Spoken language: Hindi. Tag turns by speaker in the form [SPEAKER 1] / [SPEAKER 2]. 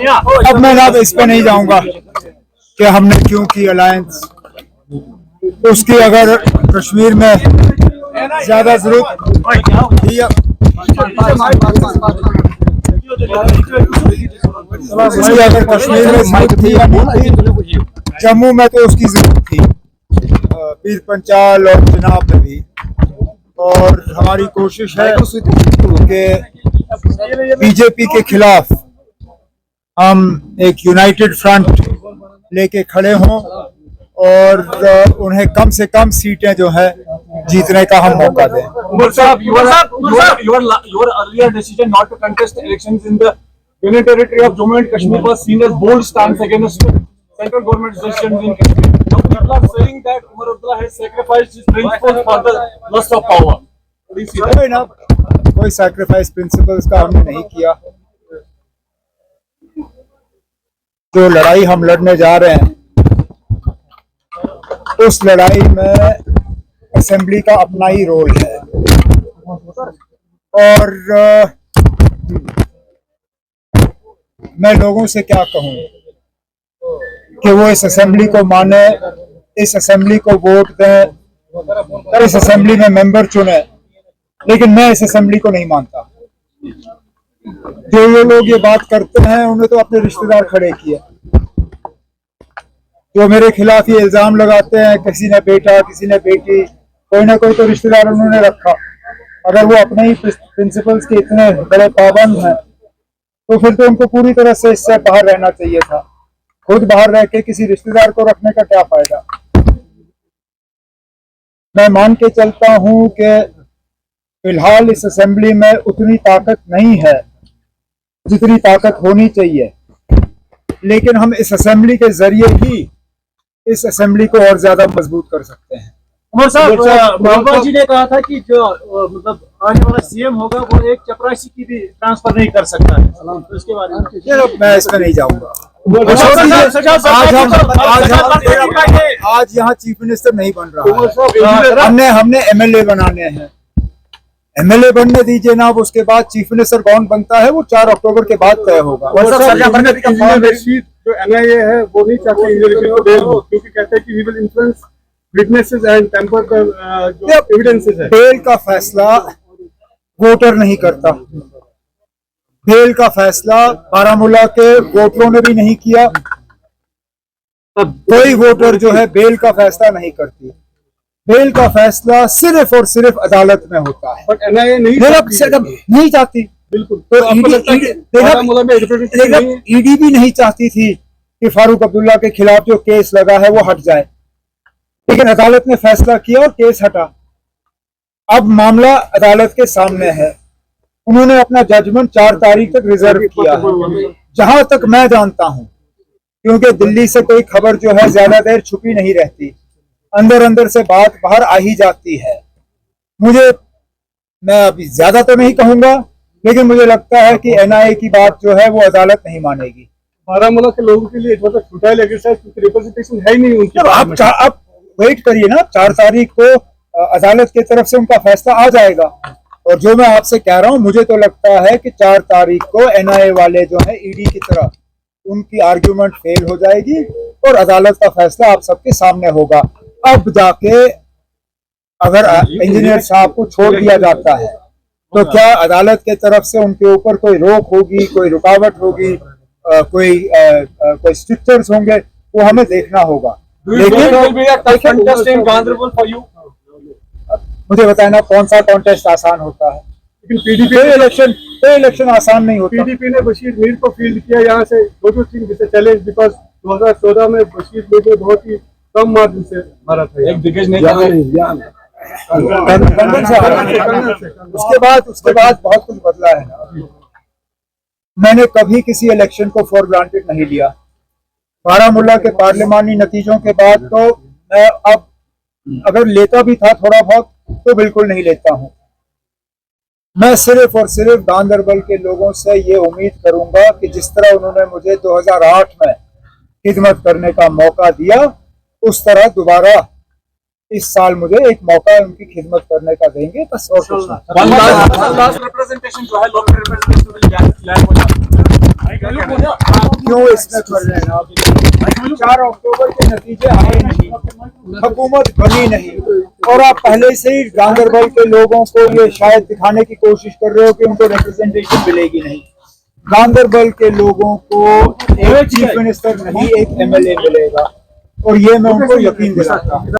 [SPEAKER 1] अब मैं ना इस पे नहीं जाऊंगा कि हमने क्यों की अलायंस। उसकी अगर कश्मीर में ज्यादा जरूरत थी, उसकी अगर कश्मीर में जरूरत थी या नहीं थी, जम्मू में तो उसकी जरूरत थी, पीर पंचाल और चिनाब में भी। और हमारी कोशिश है कि बीजेपी के खिलाफ हम एक यूनाइटेड फ्रंट लेके खड़े हों और उन्हें कम से कम सीटें जो है जीतने का हम मौका दें।
[SPEAKER 2] Your earlier decision not to contest elections in the Union Territory of Jammu and Kashmir was seen as bold stance against central government's decisions in Kashmir. Now people are saying that Umar Abdullah has sacrificed his principles for the lust of power.
[SPEAKER 1] कोई सैक्रिफाइस प्रिंसिपल्स का हमने नहीं किया। जो लड़ाई हम लड़ने जा रहे हैं, उस लड़ाई में असेंबली का अपना ही रोल है। और मैं लोगों से क्या कहूं कि वो इस असेंबली को माने, इस असेंबली को वोट दें, इस असेंबली में मेंबर चुने, लेकिन मैं इस असेंबली को नहीं मानता। जो ये लोग ये बात करते हैं उन्हें तो अपने रिश्तेदार खड़े किए। जो मेरे खिलाफ ये इल्जाम लगाते हैं, किसी ने बेटा, किसी ने बेटी, कोई ना कोई तो रिश्तेदार उन्होंने रखा। अगर वो अपने ही प्रिंसिपल्स के इतने बड़े पाबंद हैं तो फिर तो उनको पूरी तरह से इससे बाहर रहना चाहिए था। खुद बाहर रह के किसी रिश्तेदार को रखने का क्या फायदा। मैं मान के चलता हूं कि फिलहाल इस असेंबली में उतनी ताकत नहीं है जितनी ताकत होनी चाहिए, लेकिन हम इस असेंबली के जरिए ही इस असेंबली को और ज्यादा मजबूत कर सकते हैं।
[SPEAKER 3] उमर साहब, महबूबा जी ने कहा था कि जो मतलब आने वाला सीएम होगा वो एक चपरासी की भी ट्रांसफर नहीं कर सकता है, तो इसके बारे में
[SPEAKER 1] मैं इसमें नहीं जाऊंगा। आज यहाँ चीफ मिनिस्टर नहीं बन रहा है, हमने एमएलए बनाने हैं। एमएलए बनने दीजिए ना, उसके बाद चीफ मिनिस्टर कौन बनता है वो 4 अक्टूबर के बाद तय होगा।
[SPEAKER 2] जो एनआईए है वो नहीं चाहते इंजीनियर को बेल हो, क्योंकि कहते हैं कि we will influence witnesses and tamper जो एविडेंसेस है।
[SPEAKER 1] बेल का फैसला वोटर नहीं करता। बेल का फैसला बारामूला के वोटरों ने भी नहीं किया। कोई वोटर जो है बेल का फैसला नहीं करती। बेल का फैसला सिर्फ और सिर्फ अदालत में होता है।
[SPEAKER 2] बट एनआईए
[SPEAKER 1] नहीं चाहती।
[SPEAKER 2] बिल्कुल।
[SPEAKER 1] तो ईडी भी नहीं चाहती थी कि फारूक अब्दुल्ला के खिलाफ जो केस लगा है वो हट जाए, लेकिन अदालत ने फैसला किया और केस हटा। अब मामला अदालत के सामने है। उन्होंने अपना जजमेंट 4 तारीख तक रिजर्व किया है। जहां तक मैं जानता हूं, क्योंकि दिल्ली से कोई खबर जो है ज्यादा देर छुपी नहीं रहती, अंदर अंदर से बात बाहर आ ही जाती है। मैं अभी ज्यादा तो नहीं कहूंगा, लेकिन मुझे लगता है कि एनआईए की बात जो है वो अदालत नहीं मानेगी।
[SPEAKER 2] बारामूला के लोगों के लिए मतलब फुटाइल एक्सरसाइज, क्योंकि रिप्रेजेंटेशन है ही नहीं उनकी।
[SPEAKER 1] आप वेट करिए ना, 4 तारीख को अदालत की तरफ से उनका फैसला आ जाएगा। और जो मैं आपसे कह रहा हूं, मुझे तो लगता है कि 4 तारीख को एनआईए वाले जो है ईडी की तरह उनकी आर्ग्यूमेंट फेल हो जाएगी और अदालत का फैसला आप सबके सामने होगा। अब जाके अगर इंजीनियर साहब को छोड़ दिया जाता है तो क्या अदालत के तरफ से उनके ऊपर कोई रोक होगी, कोई रुकावट होगी, कोई स्ट्रिक्चर्स होंगे, वो हमें देखना होगा। लेकिन मुझे बताया ना कौन सा कॉन्टेस्ट आसान होता है।
[SPEAKER 2] लेकिन
[SPEAKER 1] कोई इलेक्शन आसान नहीं होता।
[SPEAKER 2] पीडीपी ने बशीर मीर को फील्ड किया यहाँ से 2-3 चैलेंज, बिकॉज 2014 में बशीर मीर ने बहुत ही कम मार्जिन से मारा था। एक दिग्गज नेता
[SPEAKER 1] उसके बाद बहुत कुछ बदला है। मैंने कभी किसी इलेक्शन को फॉर ग्रांटेड नहीं लिया। बारामूला के पार्लिमानी नतीजों के बाद तो मैं अब अगर लेता भी था थोड़ा बहुत तो बिल्कुल नहीं लेता हूं। मैं सिर्फ और सिर्फ गांधरबल के लोगों से ये उम्मीद करूंगा कि जिस तरह उन्होंने मुझे 2008 में खिदमत करने का मौका दिया, उस तरह दोबारा इस साल मुझे एक मौका उनकी खिदमत करने का देंगे, बस और कुछ नहीं। आप क्यों इसमें कर रहे हैं आप? 4 अक्टूबर के नतीजे आए नहीं, हुकूमत बनी नहीं, और आप पहले से ही गांधरबल के लोगों को ये शायद दिखाने की कोशिश कर रहे हो कि उनको रिप्रेजेंटेशन मिलेगी नहीं। गांधरबल के लोगों को एक चीफ मिनिस्टर नहीं, एक MLA मिलेगा, और ये मैं उनको यकीन दिलाता हूँ।